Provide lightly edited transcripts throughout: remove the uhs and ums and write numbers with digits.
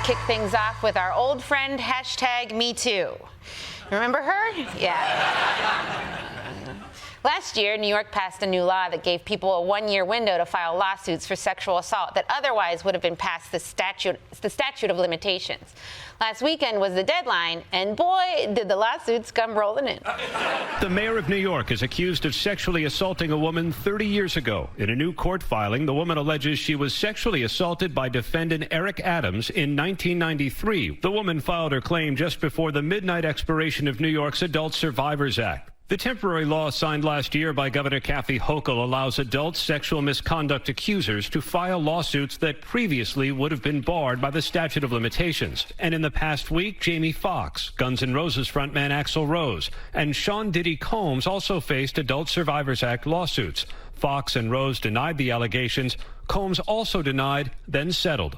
kick things off with our old friend, #MeToo. Remember her? Yeah. Last year, New York passed a new law that gave people a one-year window to file lawsuits for sexual assault that otherwise would have been past the statute of limitations. Last weekend was the deadline, and boy, did the lawsuits come rolling in. The mayor of New York is accused of sexually assaulting a woman 30 years ago. In a new court filing, the woman alleges she was sexually assaulted by defendant Eric Adams in 1993. The woman filed her claim just before the midnight expiration of New York's Adult Survivors Act. The temporary law signed last year by Governor Kathy Hochul allows adult sexual misconduct accusers to file lawsuits that previously would have been barred by the statute of limitations. And in the past week, Jamie Foxx, Guns N' Roses frontman Axl Rose, and Sean Diddy Combs also faced Adult Survivors Act lawsuits. Foxx and Rose denied the allegations. Combs also denied, then settled.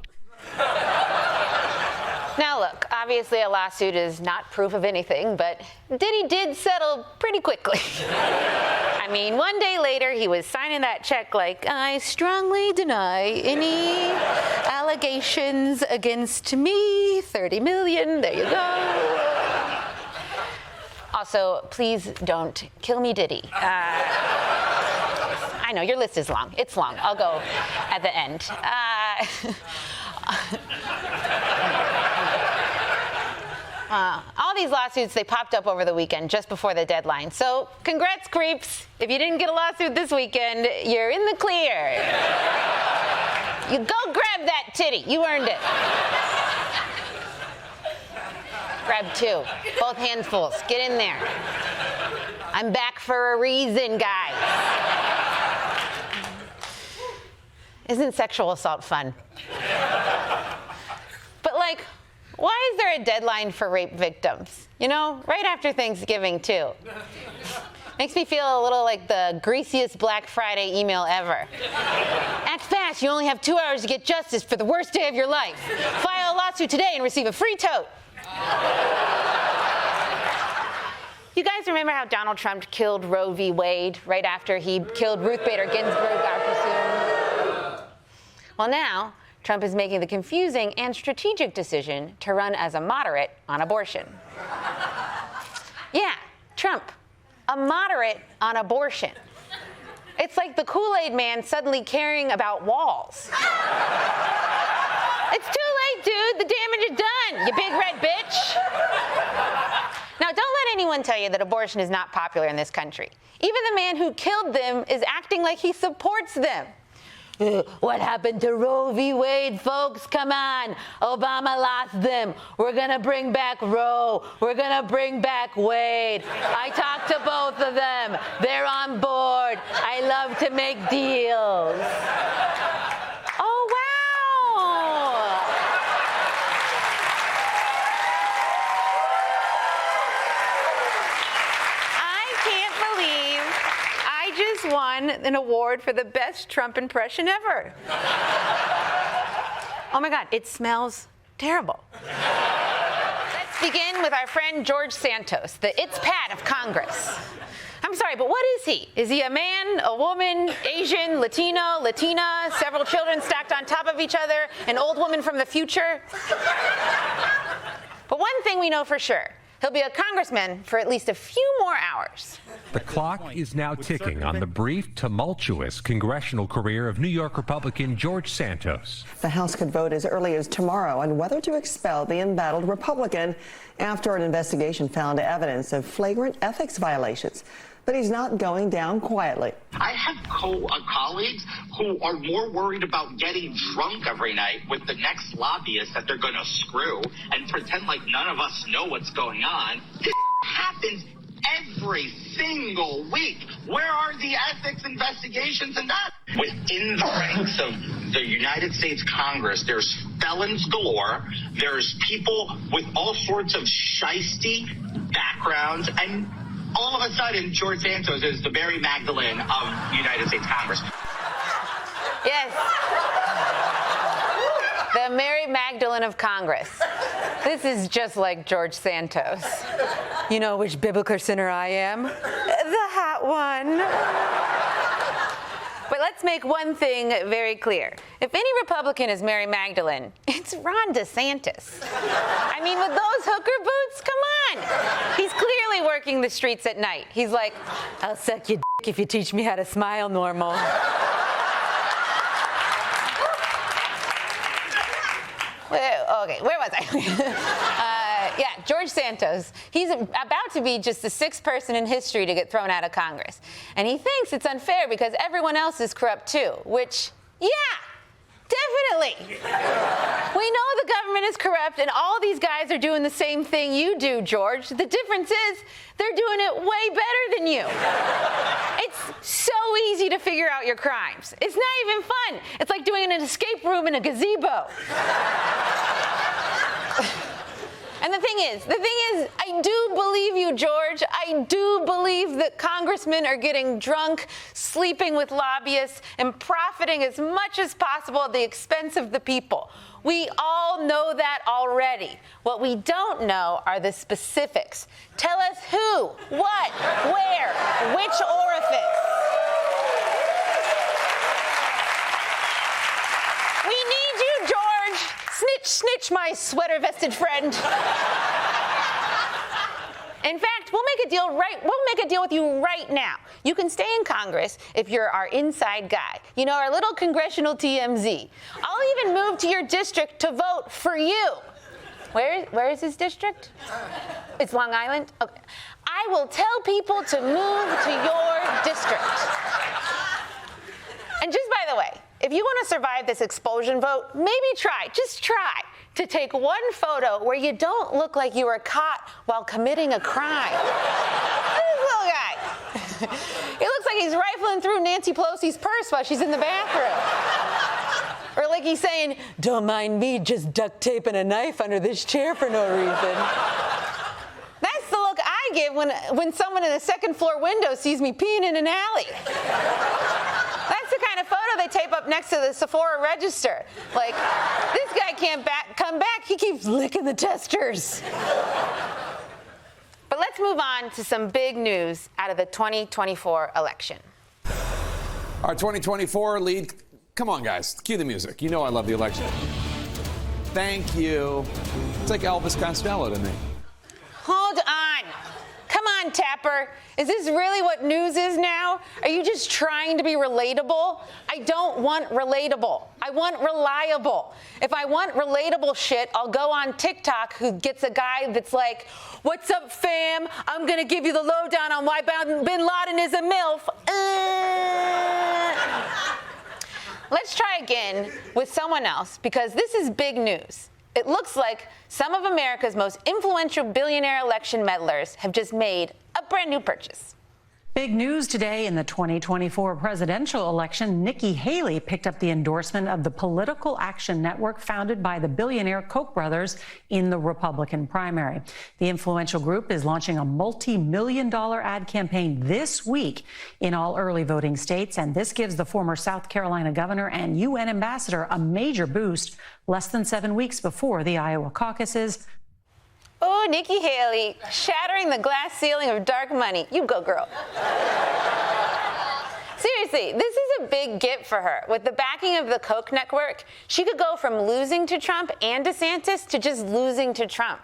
Now look, obviously a lawsuit is not proof of anything, but Diddy did settle pretty quickly. I mean, one day later, he was signing that check like, I strongly deny any allegations against me, 30 million, there you go. Also, please don't kill me, Diddy. I know, your list is long. It's long. I'll go at the end. All these lawsuits, they popped up over the weekend just before the deadline. So congrats, creeps. If you didn't get a lawsuit this weekend, you're in the clear. You go grab that titty. You earned it. Grab two. Both handfuls. Get in there. I'm back for a reason, guys. Isn't sexual assault fun? But like, why is there a deadline for rape victims? You know, right after Thanksgiving, too. Makes me feel a little like the greasiest Black Friday email ever. Act fast, you only have 2 hours to get justice for the worst day of your life. File a lawsuit today and receive a free tote. You guys remember how Donald Trump killed Roe v. Wade right after he killed Ruth Bader Ginsburg, I presume? Well, now, Trump is making the confusing and strategic decision to run as a moderate on abortion. Yeah, Trump, a moderate on abortion. It's like the Kool-Aid man suddenly caring about walls. It's too late, dude. The damage is done, you big red bitch. Now, don't let anyone tell you that abortion is not popular in this country. Even the man who killed them is acting like he supports them. What happened to Roe v. Wade, folks? Come on. Obama lost them. We're going to bring back Roe. We're going to bring back Wade. I talked to both of them. They're on board. I love to make deals. Oh, wow. I can't believe I just won an award for the best Trump impression ever. Oh my God, it smells terrible. Let's begin with our friend George Santos, the It's Pat of Congress. I'm sorry, but what is he? Is he a man, a woman, Asian, Latino, Latina, several children stacked on top of each other, an old woman from the future? But one thing we know for sure, he'll be a congressman for at least a few more hours. The clock is now ticking on the brief, tumultuous congressional career of New York Republican George Santos. The House could vote as early as tomorrow on whether to expel the embattled Republican after an investigation found evidence of flagrant ethics violations. But he's not going down quietly. I have colleagues who are more worried about getting drunk every night with the next lobbyist that they're going to screw and pretend like none of us know what's going on. This happens every single week. Where are the ethics investigations and that? Within the ranks of the United States Congress, there's felons galore. There's people with all sorts of shisty backgrounds, and all of a sudden, George Santos is the Mary Magdalene of the United States Congress. Yes. The Mary Magdalene of Congress. This is just like George Santos. You know which biblical sinner I am? The hot one. But let's let's make one thing very clear. If any Republican is Mary Magdalene, it's Ron DeSantis. I mean, with those hooker boots, come on. He's clearly working the streets at night. He's like, I'll suck your dick if you teach me how to smile normal. Okay, where was I? Yeah, George Santos. He's about to be just the 6th person in history to get thrown out of Congress. And he thinks it's unfair because everyone else is corrupt too, which, yeah, definitely. We know the government is corrupt and all these guys are doing the same thing you do, George. The difference is they're doing it way better than you. It's so easy to figure out your crimes. It's not even fun. It's like doing an escape room in a gazebo. And the thing is, I do believe you, George. I do believe that congressmen are getting drunk, sleeping with lobbyists, and profiting as much as possible at the expense of the people. We all know that already. What we don't know are the specifics. Tell us who, what, where, which orifice. We need you, George. Snitch, snitch, my sweater-vested friend. In fact, we'll make a deal with you right now. You can stay in Congress if you're our inside guy. You know, our little congressional TMZ. I'll even move to your district to vote for you. Where is his district? It's Long Island? Okay. I will tell people to move to your district. And just by the way, if you want to survive this expulsion vote, maybe just try to take one photo where you don't look like you were caught while committing a crime. This little guy. He looks like he's rifling through Nancy Pelosi's purse while she's in the bathroom. Or like he's saying, don't mind me just duct taping a knife under this chair for no reason. That's the look I give when someone in a second floor window sees me peeing in an alley. That's the kind of photo they tape up next to the Sephora register. Like, this guy can't come back, he keeps licking the testers. But let's move on to some big news out of the 2024 election. Our 2024 lead, come on guys, cue the music. You know I love the election. Thank you. It's like Elvis Costello to me. Hold on. Come on, Tapper. Is this really what news is now? Are you just trying to be relatable? I don't want relatable. I want reliable. If I want relatable shit, I'll go on TikTok who gets a guy that's like, what's up, fam? I'm going to give you the lowdown on why Bin Laden is a MILF. Let's try again with someone else because this is big news. It looks like some of America's most influential billionaire election meddlers have just made a brand new purchase. Big news today in the 2024 presidential election. Nikki Haley picked up the endorsement of the Political Action Network founded by the billionaire Koch brothers in the Republican primary. The influential group is launching a multi-million-dollar ad campaign this week in all early voting states, and this gives the former South Carolina governor and UN ambassador a major boost less than 7 weeks before the Iowa caucuses. Oh, Nikki Haley, shattering the glass ceiling of dark money. You go, girl. Seriously, this is a big get for her. With the backing of the Koch network, she could go from losing to Trump and DeSantis to just losing to Trump.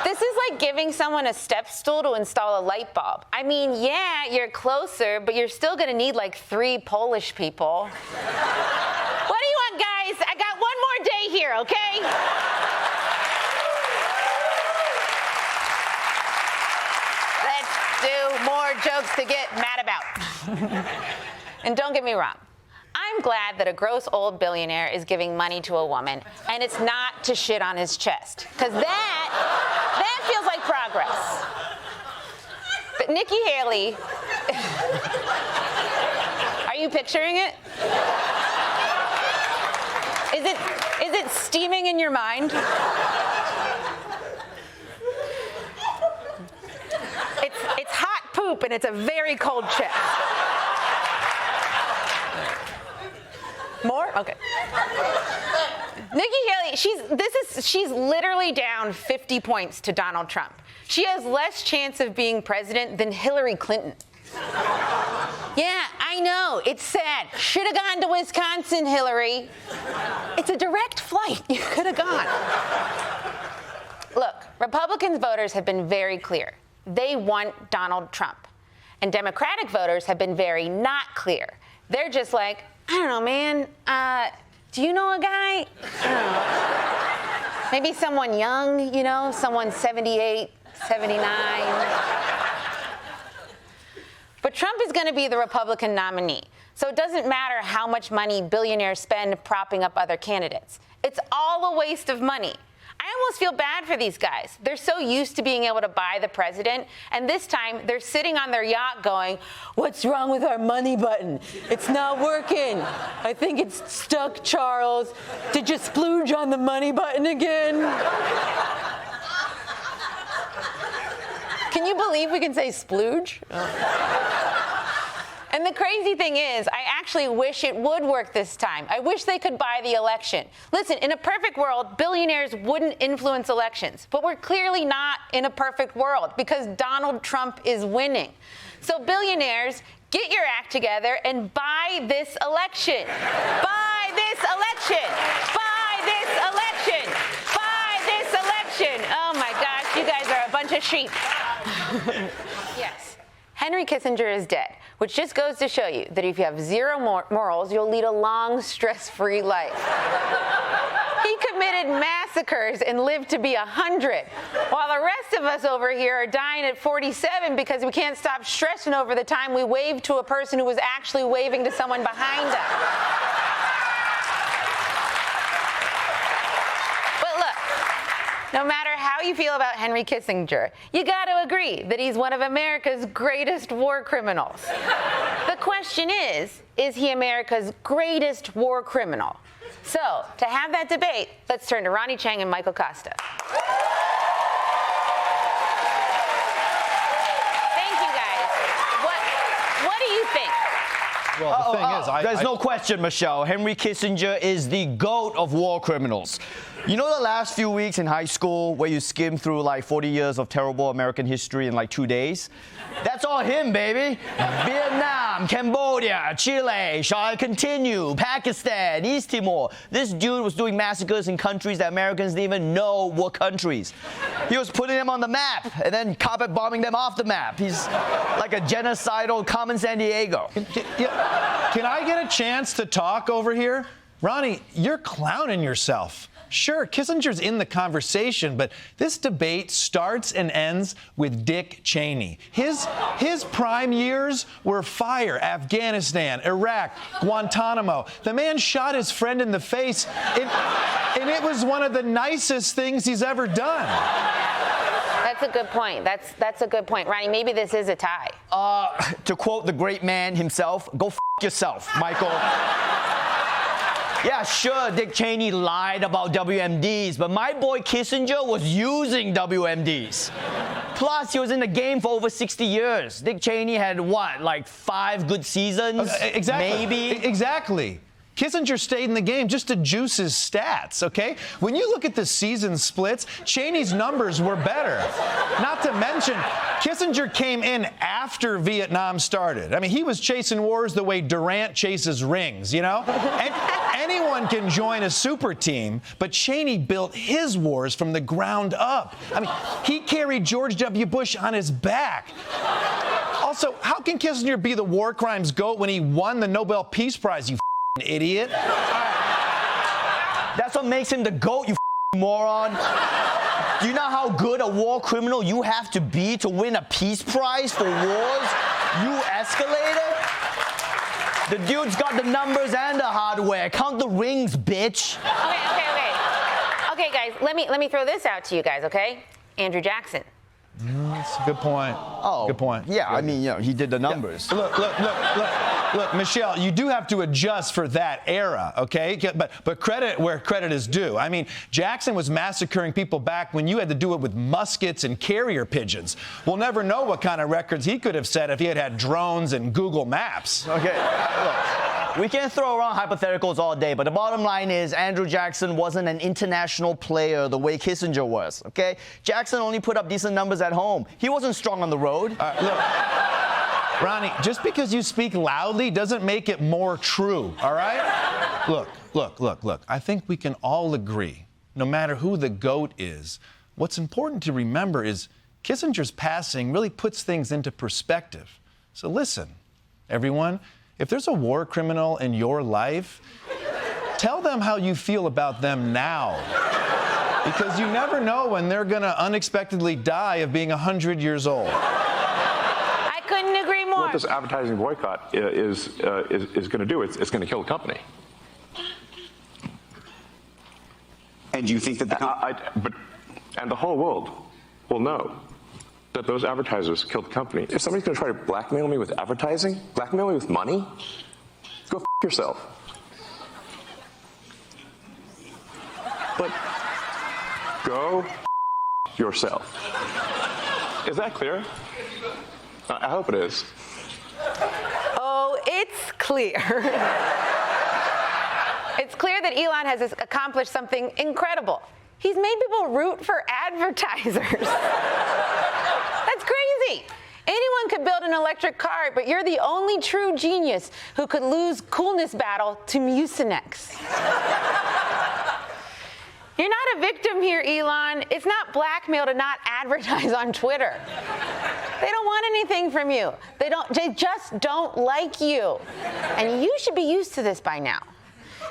This is like giving someone a step stool to install a light bulb. I mean, yeah, you're closer, but you're still gonna need like 3 Polish people. What do you want, guys? I got one more day here, okay? Do more jokes to get mad about. And don't get me wrong, I'm glad that a gross old billionaire is giving money to a woman, and it's not to shit on his chest, because that feels like progress. But Nikki Haley, are you picturing it? Is it steaming in your mind? It's hot poop and it's a very cold chest. More? Okay. Nikki Haley, she's literally down 50 points to Donald Trump. She has less chance of being president than Hillary Clinton. Yeah, I I know, it's sad. Should have gone to Wisconsin, Hillary. It's a direct flight. You could have gone. Look, Republican voters have been very clear. They want Donald Trump. And Democratic voters have been very not clear. They're just like, I don't know, man. Do you know a guy? I don't know. Maybe someone young, you know, someone 78, 79. But Trump is going to be the Republican nominee. So it doesn't matter how much money billionaires spend propping up other candidates. It's all a waste of money. I almost feel bad for these guys. They're so used to being able to buy the president, and this time they're sitting on their yacht going, what's wrong with our money button? It's not working. I think it's stuck, Charles. Did you splooge on the money button again? Can you believe we can say splooge? And the crazy thing is, I actually wish it would work this time. I wish they could buy the election. Listen, in a perfect world, billionaires wouldn't influence elections. But we're clearly not in a perfect world because Donald Trump is winning. So billionaires, get your act together and buy this election. Buy this election. Buy this election. Buy this election. Oh my gosh, you guys are a bunch of sheep. Yes. Henry Kissinger is dead, which just goes to show you that if you have zero morals, you'll lead a long, stress-free life. He committed massacres and lived to be 100, while the rest of us over here are dying at 47 because we can't stop stressing over the time we waved to a person who was actually waving to someone behind us. No matter how you feel about Henry Kissinger, you got to agree that he's one of America's greatest war criminals. The question is he America's greatest war criminal? So, to have that debate, let's turn to Ronnie Chang and Michael Costa. Thank you, guys. What do you think? Well, the thing is, there's no question, Michelle. Henry Kissinger is the GOAT of war criminals. You know the last few weeks in high school where you skim through like 40 years of terrible American history in like 2 days? That's all him, baby. Vietnam, Cambodia, Chile, shall I continue? Pakistan, East Timor. This dude was doing massacres in countries that Americans didn't even know were countries. He was putting them on the map and then carpet bombing them off the map. He's like a genocidal Carmen Sandiego. Can I get a chance to talk over here? Ronnie, you're clowning yourself. Sure, Kissinger's in the conversation, but this debate starts and ends with Dick Cheney. His prime years were fire. Afghanistan, Iraq, Guantanamo. The man shot his friend in the face, and it was one of the nicest things he's ever done. That's a good point. That's a good point. Ronnie, maybe this is a tie. To quote the great man himself, go f*** yourself, Michael. Yeah, sure, Dick Cheney lied about WMDs, but my boy Kissinger was using WMDs. Plus, he was in the game for over 60 years. Dick Cheney had, what, like 5 good seasons? Exactly. Maybe? Exactly. Kissinger stayed in the game just to juice his stats, okay? When you look at the season splits, Cheney's numbers were better. Not to mention, Kissinger came in after Vietnam started. I mean, he was chasing wars the way Durant chases rings, you know? And anyone can join a super team, but Cheney built his wars from the ground up. I mean, he carried George W. Bush on his back. Also, how can Kissinger be the war crimes GOAT when he won the Nobel Peace Prize, you idiot? That's what makes him the GOAT, you moron. Do you know how good a war criminal you have to be to win a peace prize for wars you escalated? The dude's got the numbers and the hardware. Count the rings, bitch. Okay, guys, let me throw this out to you guys, okay? Andrew Jackson. That's a good point. Oh, good point. Yeah, I mean, you know, he did the numbers. Yeah. Look, Michelle, you do have to adjust for that era, okay? But credit where credit is due. I mean, Jackson was massacring people back when you had to do it with muskets and carrier pigeons. We'll never know what kind of records he could have set if he had had drones and Google Maps. Okay, look, we can throw around hypotheticals all day, but the bottom line is Andrew Jackson wasn't an international player the way Kissinger was, okay? Jackson only put up decent numbers at home. He wasn't strong on the road. Ronnie, just because you speak loudly doesn't make it more true, all right? Look. I think we can all agree, no matter who the GOAT is, what's important to remember is Kissinger's passing really puts things into perspective. So listen, everyone, if there's a war criminal in your life, tell them how you feel about them now. Because you never know when they're gonna unexpectedly die of being 100 years old. I couldn't agree more. What this advertising boycott is going to do, it's going to kill the company. And do you think that and the whole world will know that those advertisers killed the company. If somebody's going to try to blackmail me with advertising, blackmail me with money, go f*** yourself. But go f*** yourself. Is that clear? I hope it is. Oh, it's clear. It's clear that Elon has accomplished something incredible. He's made people root for advertisers. That's crazy. Anyone could build an electric car, but you're the only true genius who could lose coolness battle to Mucinex. You're not a victim here, Elon. It's not blackmail to not advertise on Twitter. They don't want anything from you. They just don't like you. And you should be used to this by now.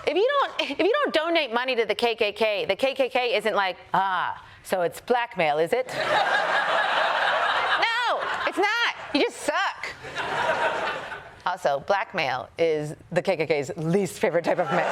If you don't donate money to the KKK isn't like, so it's blackmail, is it? No, it's not. You just suck. Also, blackmail is the KKK's least favorite type of mail.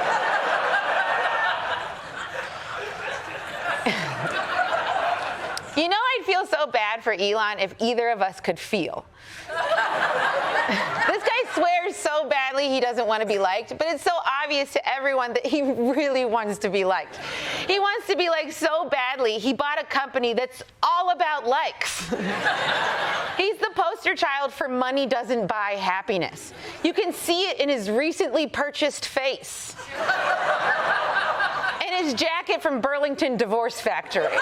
You know, I'd feel so bad for Elon if either of us could feel. This guy swears so badly he doesn't want to be liked, but it's so obvious to everyone that he really wants to be liked. He wants to be liked so badly, he bought a company that's all about likes. He's the poster child for money doesn't buy happiness. You can see it in his recently purchased face. And his jacket from Burlington Divorce Factory.